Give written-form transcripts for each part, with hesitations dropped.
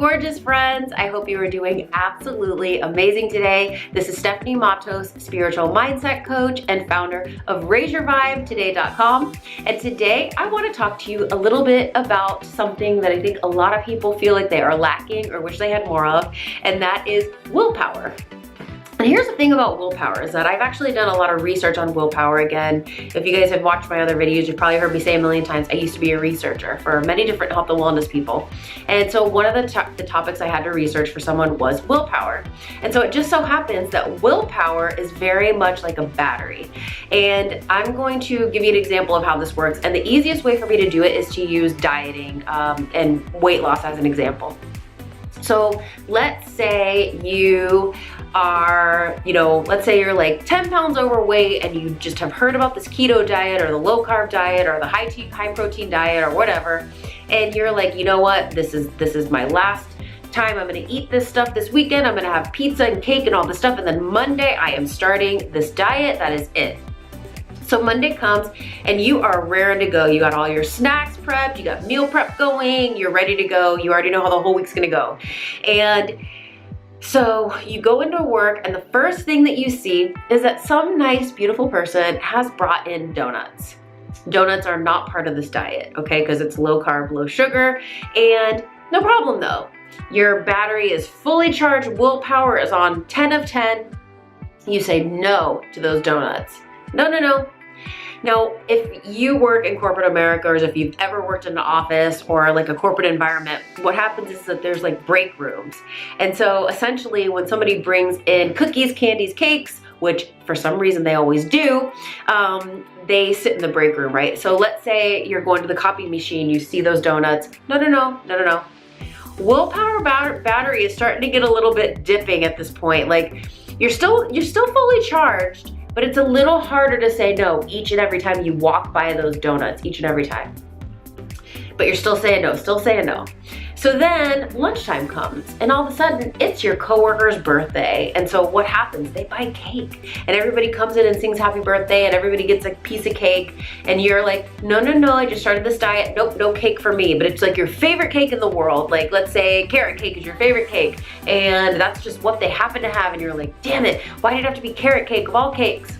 gorgeous friends. I hope you are doing absolutely amazing today. This is Stephanie Matos, spiritual mindset coach and founder of RaiseYourVibeToday.com. And today I want to talk to you a little bit about something that I think a lot of people feel like they are lacking or wish they had more of, and that is willpower. And here's the thing about willpower is that I've actually done a lot of research on willpower. Again, if you guys have watched my other videos, you've probably heard me say a million times, I used to be a researcher for many different health and wellness people. And so one of the topics I had to research for someone was willpower. And so it just so happens that willpower is very much like a battery. And I'm going to give you an example of how this works. And the easiest way for me to do it is to use dieting and weight loss as an example. So let's say you are, let's say you're like 10 pounds overweight and you just have heard about this keto diet or the low carb diet or the high protein diet or whatever. And you're like, you know what, this is my last time. I'm gonna eat this stuff this weekend. I'm gonna have pizza and cake and all this stuff. And then Monday I am starting this diet. That is it. So Monday comes and you are raring to go. You got all your snacks prepped, you got meal prep going, you're ready to go. You already know how the whole week's gonna go. And so you go into work and the first thing that you see is that some nice, beautiful person has brought in donuts. Donuts are not part of this diet, okay? Because it's low carb, low sugar, and no problem though. Your battery is fully charged, willpower is on 10 of 10. You say no to those donuts. No, no, no. Now, if you work in corporate America, or if you've ever worked in an office or like a corporate environment, what happens is that there's like break rooms. And so essentially when somebody brings in cookies, candies, cakes, which for some reason they always do, they sit in the break room, right? So let's say you're going to the copy machine, you see those donuts. No, no, no, no, no, no. Willpower battery is starting to get a little bit dipping at this point. Like you're still fully charged, but it's a little harder to say no each and every time you walk by those donuts, each and every time. But you're still saying no, still saying no. So then lunchtime comes and all of a sudden it's your coworker's birthday. And so what happens? They buy cake and everybody comes in and sings happy birthday and everybody gets a piece of cake. And you're like, no, no, no, I just started this diet. Nope, no cake for me. But it's like your favorite cake in the world. Like let's say carrot cake is your favorite cake. And that's just what they happen to have. And you're like, damn it, why did it have to be carrot cake of all cakes?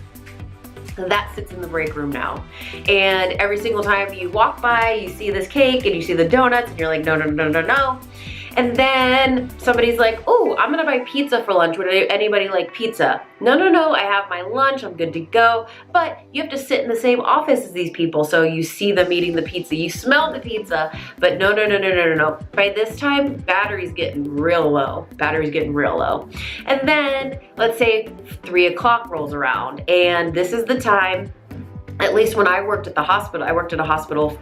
That sits in the break room now. And every single time you walk by, you see this cake and you see the donuts and you're like, no, no, no, no, no. And then somebody's like, oh, I'm gonna buy pizza for lunch. Would anybody like pizza? No, no, no, I have my lunch, I'm good to go. But you have to sit in the same office as these people. So you see them eating the pizza, you smell the pizza, but no, no, no, no, no, no, no. By this time, battery's getting real low. Battery's getting real low. And then let's say 3 o'clock rolls around and this is the time. At least when I worked at the hospital, I worked at a hospital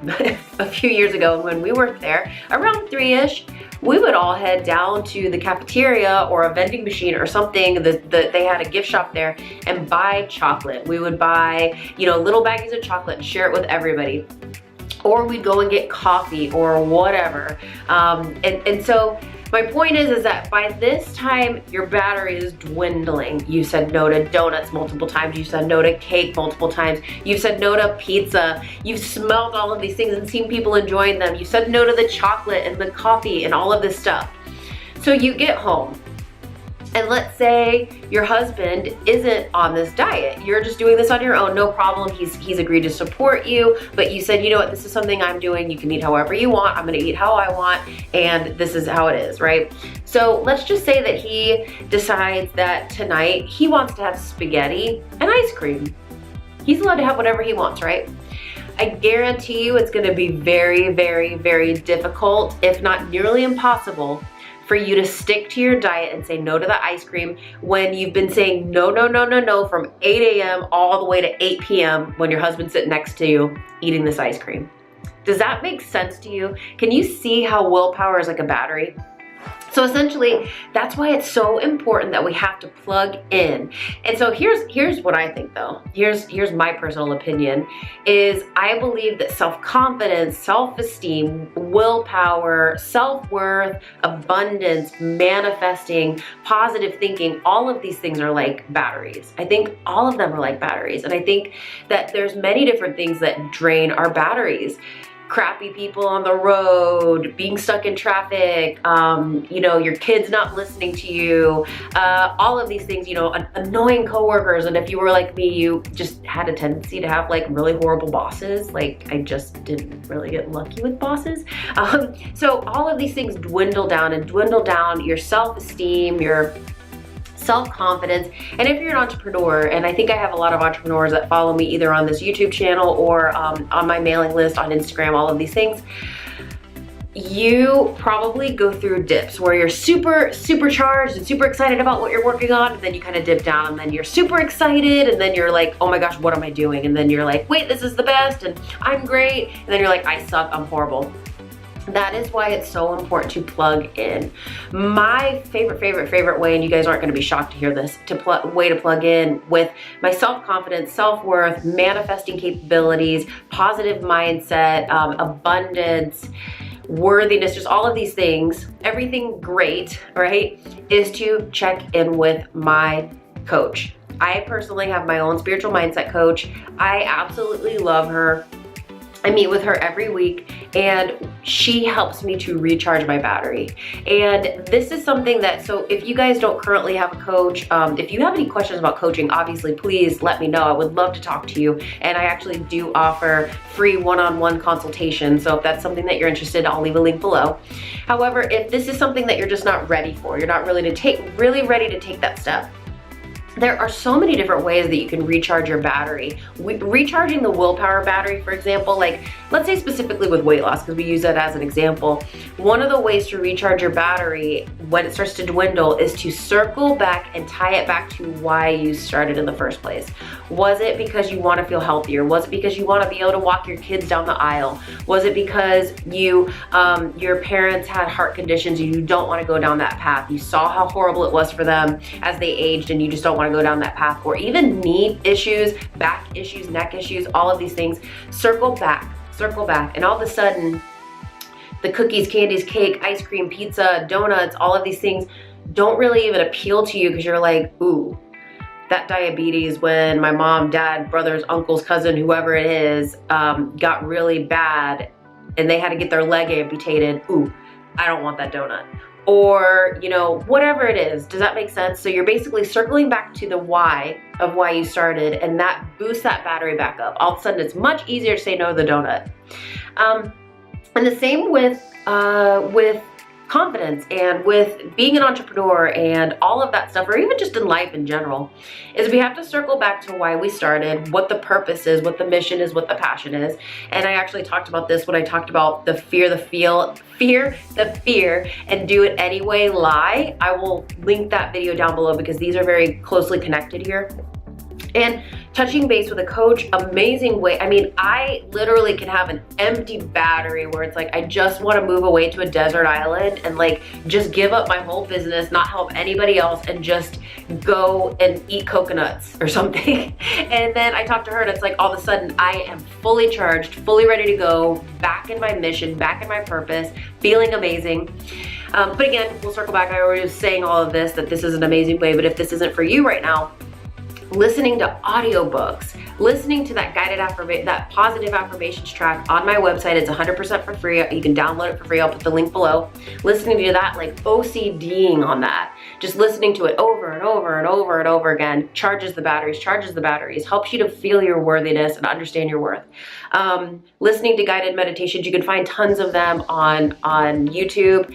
a few years ago, and when we worked there, around 3-ish, we would all head down to the cafeteria or a vending machine or something that they had a gift shop there and buy chocolate. We would buy, little baggies of chocolate and share it with everybody. Or we'd go and get coffee or whatever. And so my point is that by this time, your battery is dwindling. You said no to donuts multiple times. You said no to cake multiple times. You've said no to pizza. You've smelled all of these things and seen people enjoying them. You said no to the chocolate and the coffee and all of this stuff. So you get home. And let's say your husband isn't on this diet. You're just doing this on your own, no problem. He's agreed to support you, but you said, you know what, this is something I'm doing. You can eat however you want. I'm gonna eat how I want, and this is how it is, right? So let's just say that he decides that tonight he wants to have spaghetti and ice cream. He's allowed to have whatever he wants, right? I guarantee you it's gonna be very, very, very difficult, if not nearly impossible, for you to stick to your diet and say no to the ice cream when you've been saying no, no, no, no, no from 8 a.m. all the way to 8 p.m. when your husband's sitting next to you eating this ice cream. Does that make sense to you? Can you see how willpower is like a battery? So essentially, that's why it's so important that we have to plug in. And so here's what I think though. Here's my personal opinion is I believe that self-confidence, self-esteem, willpower, self-worth, abundance, manifesting, positive thinking, all of these things are like batteries. I think all of them are like batteries. And I think that there's many different things that drain our batteries. crappy people on the road, being stuck in traffic, you know, your kids not listening to you, all of these things, you know, annoying coworkers. And if you were like me, you just had a tendency to have like really horrible bosses. Like I just didn't really get lucky with bosses. So all of these things dwindle down your self-esteem, your self-confidence. And if you're an entrepreneur, and I think I have a lot of entrepreneurs that follow me either on this YouTube channel or on my mailing list on Instagram, all of these things, you probably go through dips where you're supercharged and super excited about what you're working on, and then you kind of dip down, and then you're super excited, and then you're like, oh my gosh, what am I doing? And then you're like, wait, this is the best, and I'm great. And then you're like, I suck, I'm horrible. That is why it's so important to plug in. My favorite way, and you guys aren't gonna be shocked to hear this, way to plug in with my self-confidence, self-worth, manifesting capabilities, positive mindset, abundance, worthiness, just all of these things, everything great, right, is to check in with my coach. I personally have my own spiritual mindset coach. I absolutely love her. I meet with her every week, and she helps me to recharge my battery. And this is something that, so if you guys don't currently have a coach, if you have any questions about coaching, obviously please let me know. I would love to talk to you. And I actually do offer free one-on-one consultation. So if that's something that you're interested in, I'll leave a link below. However, if this is something that you're just not ready for, you're not really ready to take that step, there are so many different ways that you can recharge your battery. Recharging the willpower battery, for example, like let's say specifically with weight loss, because we use that as an example. One of the ways to recharge your battery when it starts to dwindle is to circle back and tie it back to why you started in the first place. Was it because you want to feel healthier? Was it because you want to be able to walk your kids down the aisle? Was it because you, your parents had heart conditions and you don't want to go down that path? You saw how horrible it was for them as they aged and you just don't want to go down that path, or even knee issues, back issues, neck issues, all of these things. Circle back, and all of a sudden, the cookies, candies, cake, ice cream, pizza, donuts, all of these things don't really even appeal to you because you're like, ooh, that diabetes when my mom, dad, brothers, uncles, cousin, whoever it is, got really bad and they had to get their leg amputated. Ooh, I don't want that donut. Or, you know, whatever it is. Does that make sense? So you're basically circling back to the why of why you started, and that boosts that battery back up. All of a sudden, it's much easier to say no to the donut. And the same with confidence and with being an entrepreneur and all of that stuff, or even just in life in general, is we have to circle back to why we started, what the purpose is, what the mission is, what the passion is. And I actually talked about this when I talked about the fear, and do it anyway lie. I will link that video down below because these are very closely connected here. And touching base with a coach, amazing way. I mean, I literally can have an empty battery where it's like, I just want to move away to a desert island and like just give up my whole business, not help anybody else, and just go and eat coconuts or something. And then I talk to her and it's like, all of a sudden I am fully charged, fully ready to go, back in my mission, back in my purpose, feeling amazing. But again, we'll circle back. I already was saying all of this, that this is an amazing way, but if this isn't for you right now, listening to audiobooks, listening to that that positive affirmations track on my website. It's 100% for free. You can download it for free. I'll put the link below. Listening to that, like OCDing on that, just listening to it over and over and over and over again, charges the batteries, helps you to feel your worthiness and understand your worth. Listening to guided meditations, you can find tons of them on YouTube.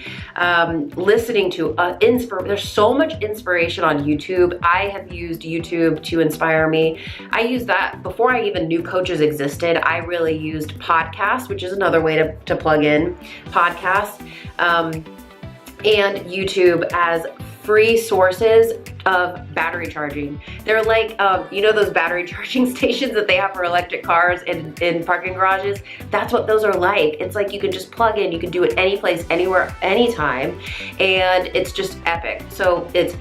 Listening to there's so much inspiration on YouTube. I have used YouTube to inspire me. I used that before I even knew coaches existed. I really used podcasts, which is another way to plug in podcasts, and YouTube as free sources of battery charging. They're like, you know, those battery charging stations that they have for electric cars in parking garages? That's what those are like. It's like you can just plug in, you can do it any place, anywhere, anytime, and it's just epic. So it's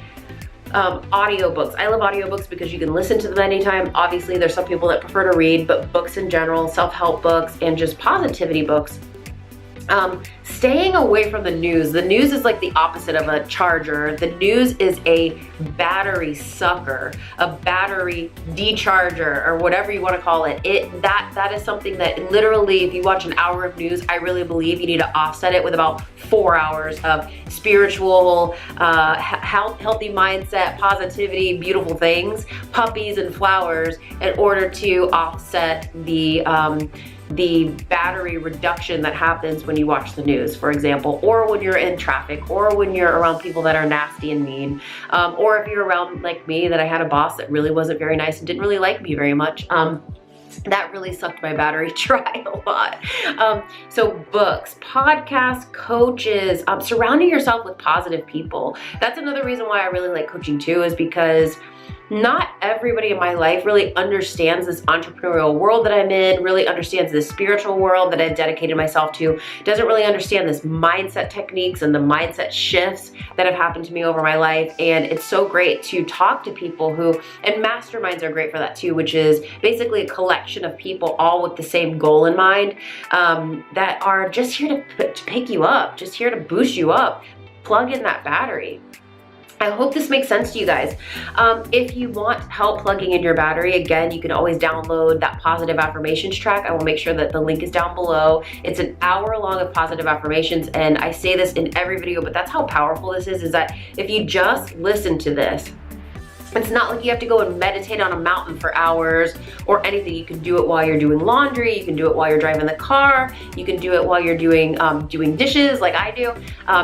audiobooks. I love audiobooks because you can listen to them anytime. Obviously, there's some people that prefer to read, but books in general, self-help books, and just positivity books. staying away from the news. The news is like the opposite of a charger. The news is a battery sucker, a battery decharger, or whatever you want to call it. That is something that literally, if you watch an hour of news, I really believe you need to offset it with about 4 hours of spiritual, healthy mindset, positivity, beautiful things, puppies and flowers, in order to offset the battery reduction that happens when you watch the news, for example, or when you're in traffic, or when you're around people that are nasty and mean, or if you're around, like me, that I had a boss that really wasn't very nice and didn't really like me very much. That really sucked my battery dry a lot. So books, podcasts, coaches, surrounding yourself with positive people. That's another reason why I really like coaching too, is because not everybody in my life really understands this entrepreneurial world that I'm in, really understands this spiritual world that I've dedicated myself to, doesn't really understand this mindset techniques and the mindset shifts that have happened to me over my life. And it's so great to talk to people who, and masterminds are great for that too, which is basically a collection of people all with the same goal in mind, that are just here to pick you up, just here to boost you up, plug in that battery. I hope this makes sense to you guys. If you want help plugging in your battery, again, you can always download that positive affirmations track. I will make sure that the link is down below. It's an hour long of positive affirmations, and I say this in every video, but that's how powerful this is that if you just listen to this, it's not like you have to go and meditate on a mountain for hours or anything. You can do it while you're doing laundry. You can do it while you're driving the car. You can do it while you're doing dishes like I do.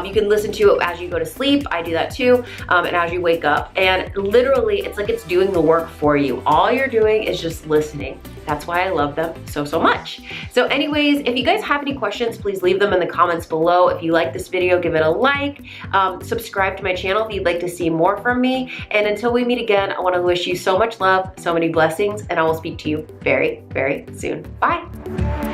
You can listen to it as you go to sleep. I do that too. And as you wake up. And literally, it's like it's doing the work for you. All you're doing is just listening. That's why I love them so, so much. So anyways, if you guys have any questions, please leave them in the comments below. If you like this video, give it a like. Subscribe to my channel if you'd like to see more from me. And until we meet again, I want to wish you so much love, so many blessings, and I will speak to you very, very soon. Bye.